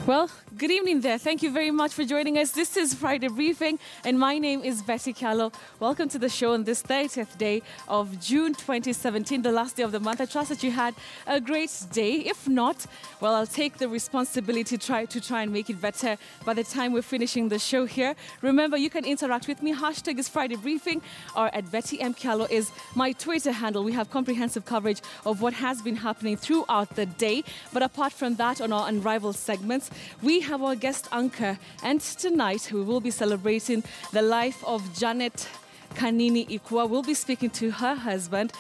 Well, good evening there. Thank you very much for joining us. This is Friday Briefing, and my name is Betty Callow. Welcome to the show on this 30th day of June 2017, the last day of the month. I trust that you had a great day. If not, well, I'll take the responsibility to try and make it better by the time we're finishing the show here. Remember, you can interact with me. Hashtag is Friday Briefing, or at Betty M. Callow is my Twitter handle. We have comprehensive coverage of what has been happening throughout the day. But apart from that, on our Unrivaled segments, we have our guest anchor, and tonight we will be celebrating the life of Janet Kanini Ikwa. We'll be speaking to her husband,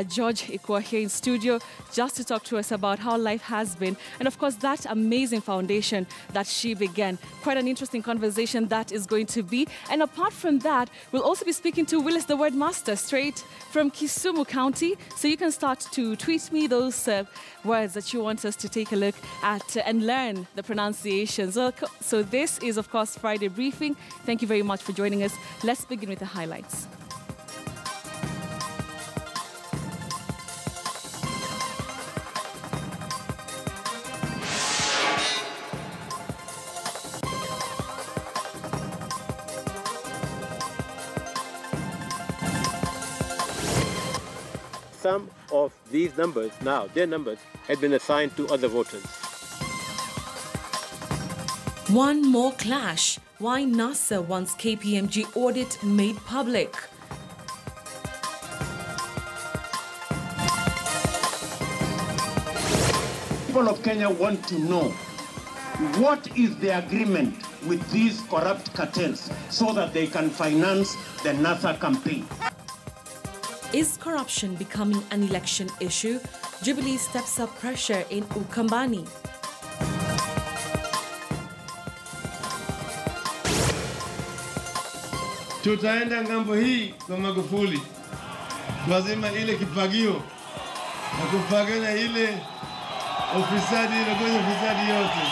George Ikwa, here in studio, just to talk to us about how life has been, and of course that amazing foundation that she began. Quite an interesting conversation that is going to be. And apart from that, we'll also be speaking to Willis the Word Master, straight from Kisumu County. So you can start to tweet me those words that you want us to take a look at and learn the pronunciations. So this is, of course, Friday Briefing. Thank you very much for joining us. Let's begin with the highlights. Some of these numbers, now their numbers, had been assigned to other voters. One more clash. Why NASA wants KPMG audit made public. People of Kenya want to know what is the agreement with these corrupt cartels so that they can finance the NASA campaign. Is corruption becoming an election issue? Jubilee steps up pressure in Ukambani. Tutaenda ngambo hii kwa Magufuli. Lazima ile kipagio na kupagana ile ofisadi ile kwenye ofisadi yote.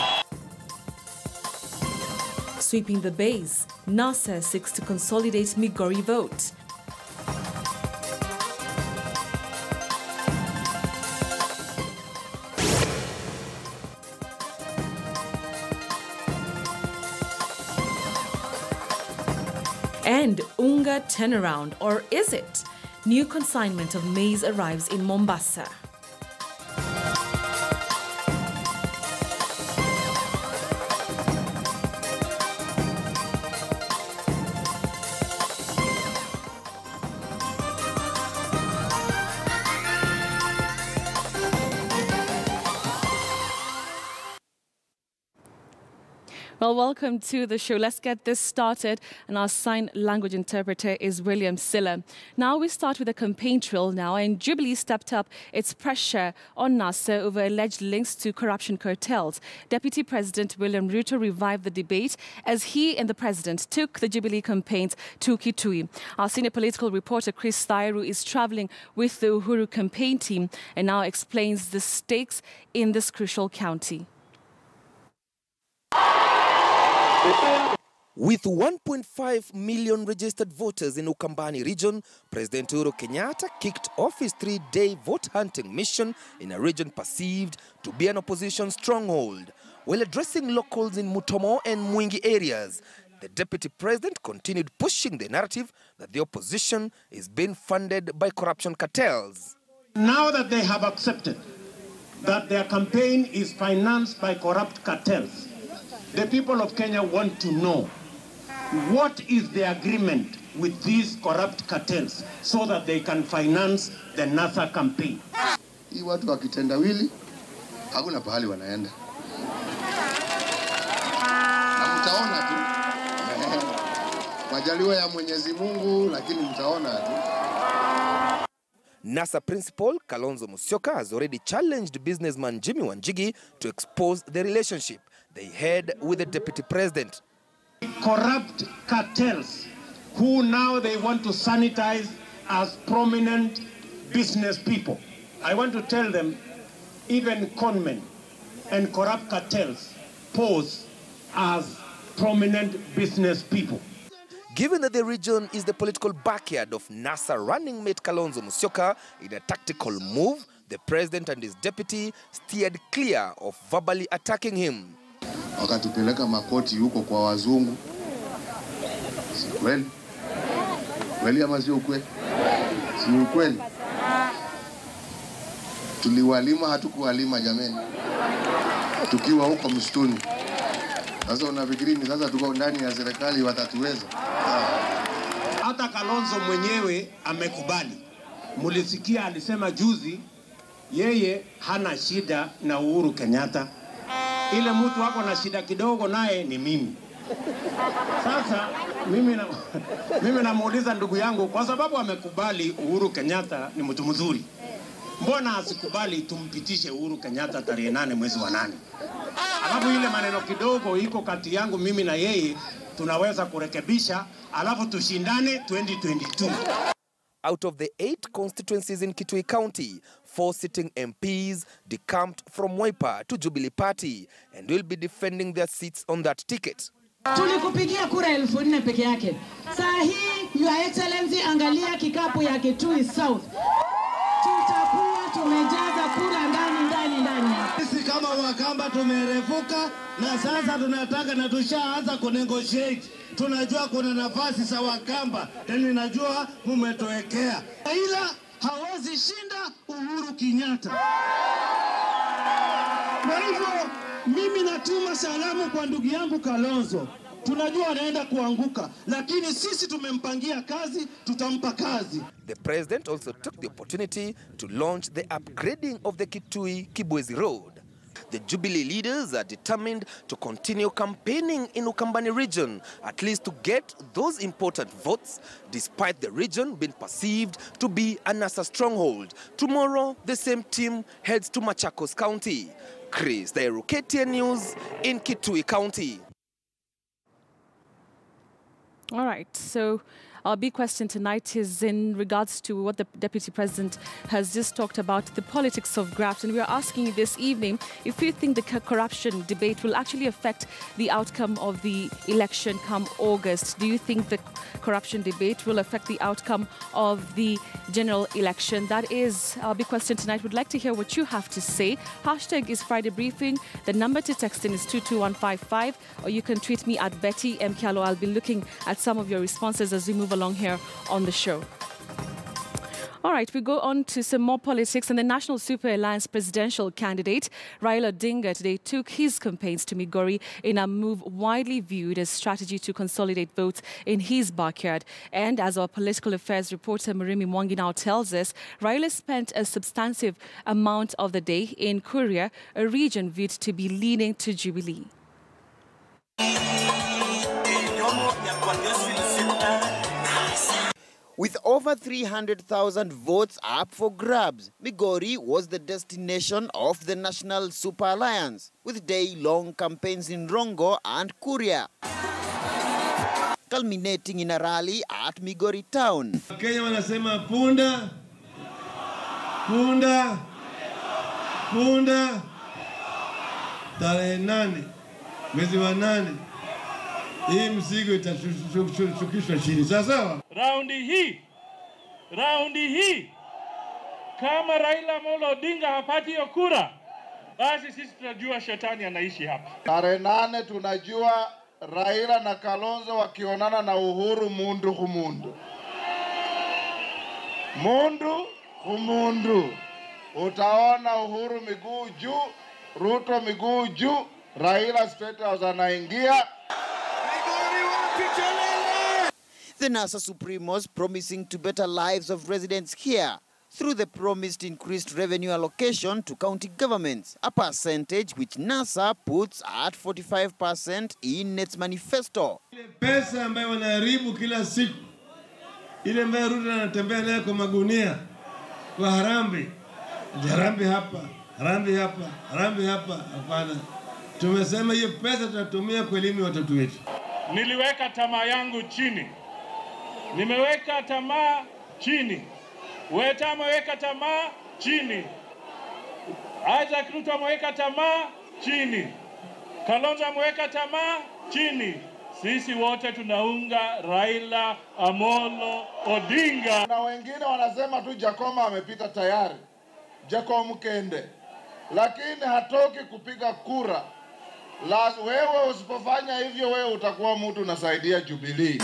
Sweeping the base, NASA seeks to consolidate Migori vote. And Unga turnaround, or is it? New consignment of maize arrives in Mombasa. Well, welcome to the show. Let's get this started. And our sign language interpreter is William Silla. Now we start with a campaign trail now, and Jubilee stepped up its pressure on NASA over alleged links to corruption cartels. Deputy President William Ruto revived the debate as he and the president took the Jubilee campaigns to Kitui. Our senior political reporter Chris Thairu is traveling with the Uhuru campaign team and now explains the stakes in this crucial county. With 1.5 million registered voters in Ukambani region, President Uhuru Kenyatta kicked off his 3-day vote hunting mission in a region perceived to be an opposition stronghold. While addressing locals in Mutomo and Mwingi areas, the deputy president continued pushing the narrative that the opposition is being funded by corruption cartels. Now that they have accepted that their campaign is financed by corrupt cartels, the people of Kenya want to know what is the agreement with these corrupt cartels so that they can finance the NASA campaign. Hii watu wakitendawili hakuna pahali wanaenda. Na mtaona tu. Majaliwa ya Mwenyezi Mungu, lakini mtaona tu. NASA principal Kalonzo Musyoka has already challenged businessman Jimmy Wanjigi to expose the relationship they had with the deputy president. Corrupt cartels who now they want to sanitize as prominent business people. I want to tell them, even conmen and corrupt cartels pose as prominent business people. Given that the region is the political backyard of NASA running mate Kalonzo Musyoka, in a tactical move, the president and his deputy steered clear of verbally attacking him. wakatupeleka makoti huko kwa wazungu. Si kweli? Kweli ama sio kweli? Si ukweli? Tuliwalima hatukuwalima jameni. Tukiwa huko msituni. Sasa unafikiri ni sasa tuko ndani ya serikali watatuweza? Hata Kalonzo mwenyewe amekubali. Mulisikia alisema juzi yeye hana shida na Uhuru Kenyatta. Ile mtu wako na shida kidogo naye ni mimi. Sasa mimi namuuliza ndugu yangu, kwa sababu amekubali Uhuru Kenyatta ni mtu mzuri, mbona asikubali tumpitishe Uhuru Kenyatta tarehe 8 mwezi wa 8? Alafu ile maneno kidogo iko kati yangu mimi na yeye tunaweza kurekebisha, alafu tushindane 2022. Out of the 8 constituencies in Kitui County, 4 sitting MPs decamped from Wiper to Jubilee Party and will be defending their seats on that ticket. Tulikupigia kura 1400 peke yake. Saa hii, Your Excellency, angalia kikapu ya Kitui South. Tutakuwa tumejaza kura ndani. Sisi kama Wakamba tumerefuka na sasa tunataka na tushaanza kunegotiate. Tunajua kuna nafasi za Wakamba, tena najua mumetoekea. Ila hawezi shinda Uhuru Kenyatta. Kwa hivyo mimi natuma salamu kwa ndugu yangu Kalonzo. Tunajua anaenda kuanguka, lakini sisi tumempangia kazi, tutampa kazi. The president also took the opportunity to launch the upgrading of the Kitui-Kibwezi Road. The Jubilee leaders are determined to continue campaigning in Ukambani region, at least to get those important votes, despite the region being perceived to be a NASA stronghold. Tomorrow, the same team heads to Machakos County. Chris, the KTN News in Kitui County. All right, so our big question tonight is in regards to what the Deputy President has just talked about, the politics of graft. And we are asking you this evening if you think the corruption debate will actually affect the outcome of the election come August. Do you think the corruption debate will affect the outcome of the general election? That is our big question tonight. We'd like to hear what you have to say. Hashtag is Friday Briefing. The number to text in is 22155, or you can tweet me at Betty M. Kialo. I'll be looking at some of your responses as we move along here on the show. All right, we go on to some more politics. And the National Super Alliance presidential candidate, Raila Odinga, today took his campaigns to Migori in a move widely viewed as strategy to consolidate votes in his backyard. And as our political affairs reporter Murimi Mwangi now tells us, Raila spent a substantive amount of the day in Kuria, a region viewed to be leaning to Jubilee. With over 300,000 votes up for grabs, Migori was the destination of the National Super Alliance, with day-long campaigns in Rongo and Kuria, culminating in a rally at Migori town. Kenya wanasema punda, punda, punda, tarehe 8 mwezi wa 8. Hii mzigo itashukishwa chini. Sawa? Raundi hii kama Raila Amolo Odinga hapati hiyo kura, basi sisi tunajua shetani anaishi hapa. Tarehe 8 tunajua Raila na Kalonzo wakionana na Uhuru mundu kumundu. Mundu kumundu. Utaona Uhuru miguu juu, Ruto miguu juu, Raila State House anaingia. The NASA Supremos promising to better lives of residents here through the promised increased revenue allocation to county governments, a percentage which NASA puts at 45% in its manifesto. Pesa ambayo wanaharibu kila siku, ile ambayo Ruto anatembea nayo kwa magunia, kwa harambe, harambe hapa, harambe hapa, harambe hapa, hapana. Tumesema hiyo pesa tutatumia kwa elimu ya watoto wetu. Niliweka tamaa yangu chini. Nimeweka tamaa chini. Weta ameweka tamaa chini. Isaac Ruto ameweka tamaa chini. Kalonzo ameweka tamaa chini. Sisi wote tunaunga Raila Amolo Odinga. Na wengine wanasema tu Jakoma amepita tayari. Jacob Mkende. Lakini hatoki kupiga kura Wewe usipofanya hivyo, wewe utakuwa mtu unasaidia Jubilee.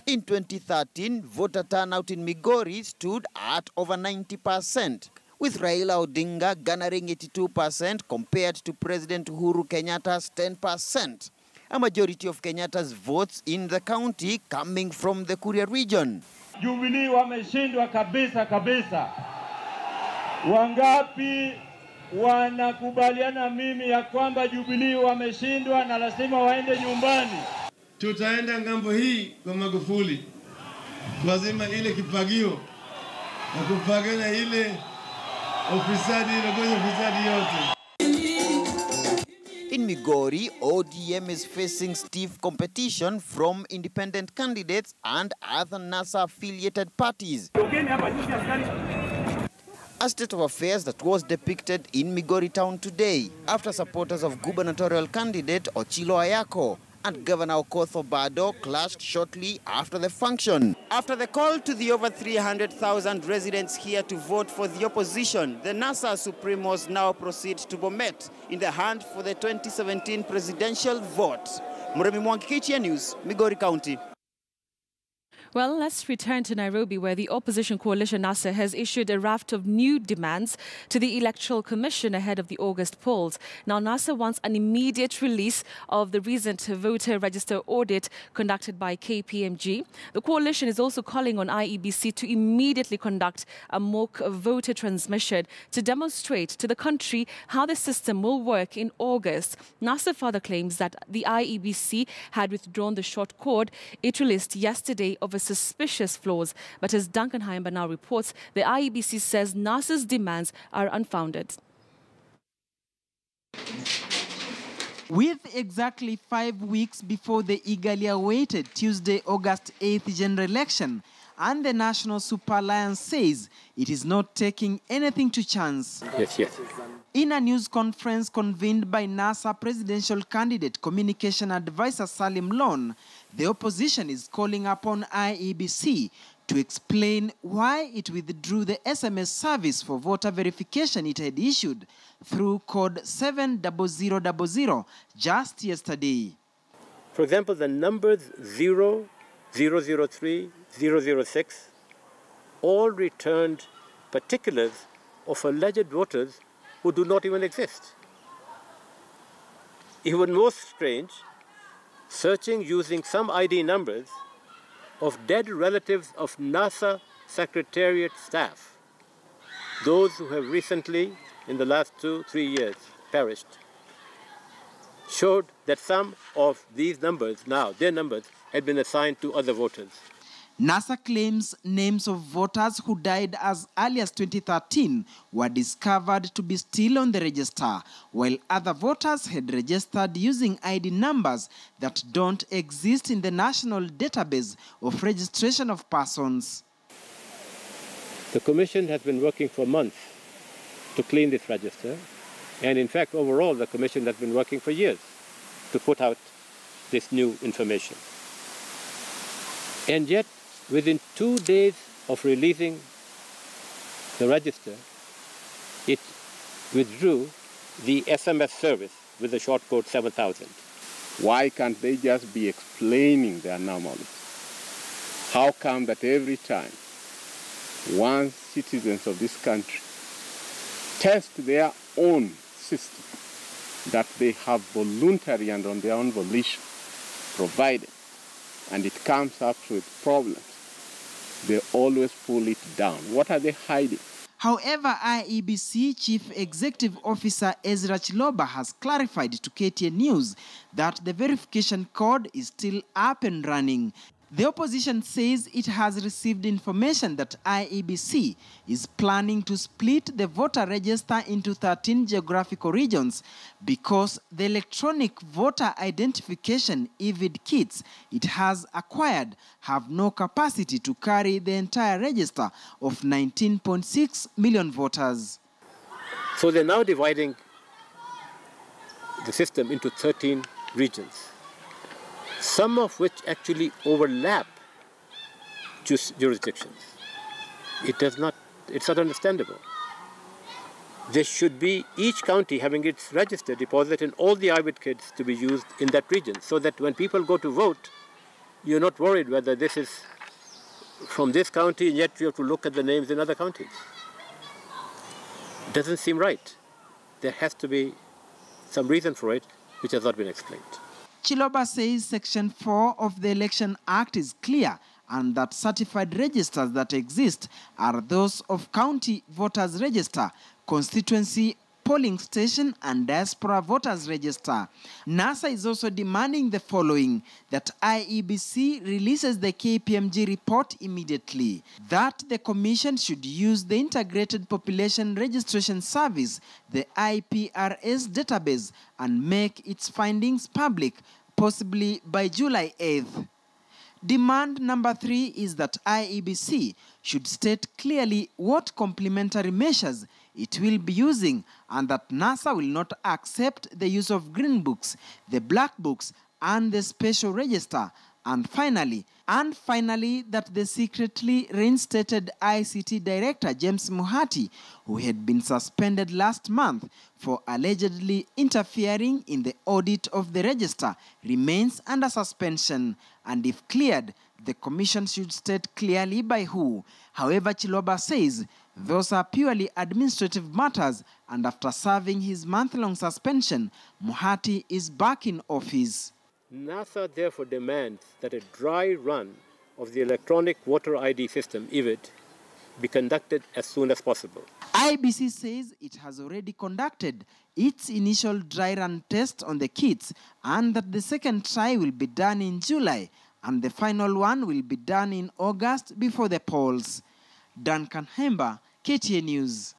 In 2013, voter turnout in Migori stood at over 90%, with Raila Odinga garnering 82% compared to President Uhuru Kenyatta's 10%. A majority of Kenyatta's votes in the county coming from the Kuria region. Jubilee wameshindwa kabisa. Wangapi wanakubaliana mimi ya kwamba Jubilee wameshindwa na lazima waende nyumbani? Tutaenda ngambo hii kwa Magufuli. Lazima ile kipagio na kupagana ile ofisadi yote. In Migori, ODM is facing stiff competition from independent candidates and other NASA-affiliated parties. A state of affairs that was depicted in Migori town today after supporters of gubernatorial candidate Ochilo Ayako and Governor Okoth Obado clashed shortly after the function. After the call to the over 300,000 residents here to vote for the opposition, the NASA Supremos now proceed to Bomet in the hunt for the 2017 presidential vote. Muremi Mwangi, KTN News, Migori County. Well, let's return to Nairobi, where the opposition coalition NASA has issued a raft of new demands to the Electoral Commission ahead of the August polls. Now, NASA wants an immediate release of the recent voter register audit conducted by KPMG. The coalition is also calling on IEBC to immediately conduct a mock voter transmission to demonstrate to the country how the system will work in August. NASA further claims that the IEBC had withdrawn the short cord it released yesterday of a suspicious flaws. But as Duncan Haimba now reports, the IEBC says NASA's demands are unfounded. With exactly 5 weeks before the eagerly awaited Tuesday, August 8th general election, and the National Super Alliance says it is not taking anything to chance. Yes. In a news conference convened by NASA presidential candidate communication advisor Salim Lon, the opposition is calling upon IEBC to explain why it withdrew the SMS service for voter verification it had issued through code 70000 just yesterday. For example, the numbers 0, 003, 006 all returned particulars of alleged voters who do not even exist. Even more strange, searching using some ID numbers of dead relatives of NASA Secretariat staff, those who have recently, in the last 2-3 years, perished, showed that some of these numbers, now their numbers, had been assigned to other voters. NASA claims names of voters who died as early as 2013 were discovered to be still on the register, while other voters had registered using ID numbers that don't exist in the National Database of Registration of Persons. The Commission has been working for months to clean this register, and in fact, overall, the Commission has been working for years to put out this new information. And yet, within 2 days of releasing the register, it withdrew the SMS service with the short code 7000. Why can't they just be explaining the anomalies? How come that every time once citizens of this country test their own system that they have voluntary and on their own volition provided, and it comes up with problems, they always pull it down? What are they hiding? However, IEBC Chief Executive Officer Ezra Chiloba has clarified to KTN News that the verification code is still up and running. The opposition says it has received information that IEBC is planning to split the voter register into 13 geographical regions because the electronic voter identification EVID kits it has acquired have no capacity to carry the entire register of 19.6 million voters. So they're now dividing the system into 13 regions, some of which actually overlap jurisdictions. It's not understandable. there should be each county having its register deposit and all the IBIT kits to be used in that region, so that when people go to vote, you're not worried whether this is from this county and yet you have to look at the names in other counties. Doesn't seem right. There has to be some reason for it which has not been explained. Chiloba says Section 4 of the Election Act is clear and that certified registers that exist are those of county voters register, constituency polling station and diaspora voters register. NASA is also demanding the following: that IEBC releases the KPMG report immediately, that the Commission should use the Integrated Population Registration Service, the IPRS database, and make its findings public, possibly by July 8th. Demand number 3 is that IEBC should state clearly what complementary measures it will be using, and that NASA will not accept the use of green books, the black books, and the special register. And finally, that the secretly reinstated ICT Director James Muhati, who had been suspended last month for allegedly interfering in the audit of the register, remains under suspension. And if cleared, the Commission should state clearly by who. However, Chiloba says those are purely administrative matters, and after serving his month-long suspension, Muhati is back in office. NASA therefore demands that a dry run of the electronic voter ID system, EVIT, be conducted as soon as possible. IEBC says it has already conducted its initial dry run test on the kits, and that the second try will be done in July, and the final one will be done in August before the polls. Duncan Hemba, KTN News.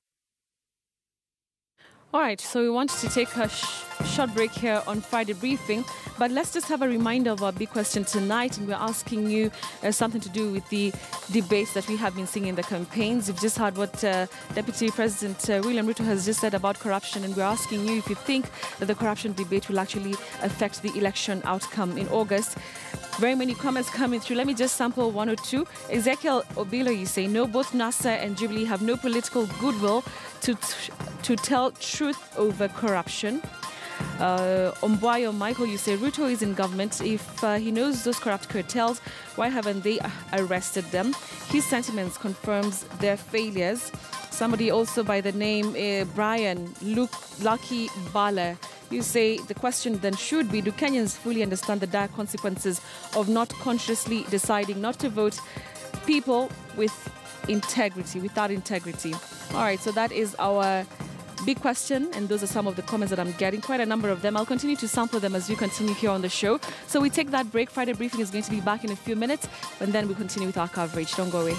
All right, so we wanted to take a short break here on Friday Briefing, but let's just have a reminder of our big question tonight, and we're asking you something to do with the debates that we have been seeing in the campaigns. You've just heard what Deputy President William Ruto has just said about corruption, and we're asking you if you think that the corruption debate will actually affect the election outcome in August. Very many comments coming through. Let me just sample one or two. Ezekiel Obilo, you say, no, both NASA and Jubilee have no political goodwill to tell truth over corruption. Ombwayo Michael, you say, Ruto is in government. If he knows those corrupt cartels, why haven't they arrested them? His sentiments confirms their failures. Somebody also by the name Brian Lucky Bala, you say the question then should be, do Kenyans fully understand the dire consequences of not consciously deciding not to vote people with integrity, without integrity? All right, so that is our big question, and those are some of the comments that I'm getting, quite a number of them. I'll continue to sample them as we continue here on the show. So we take that break. Friday Briefing is going to be back in a few minutes, and then we'll continue with our coverage. Don't go away.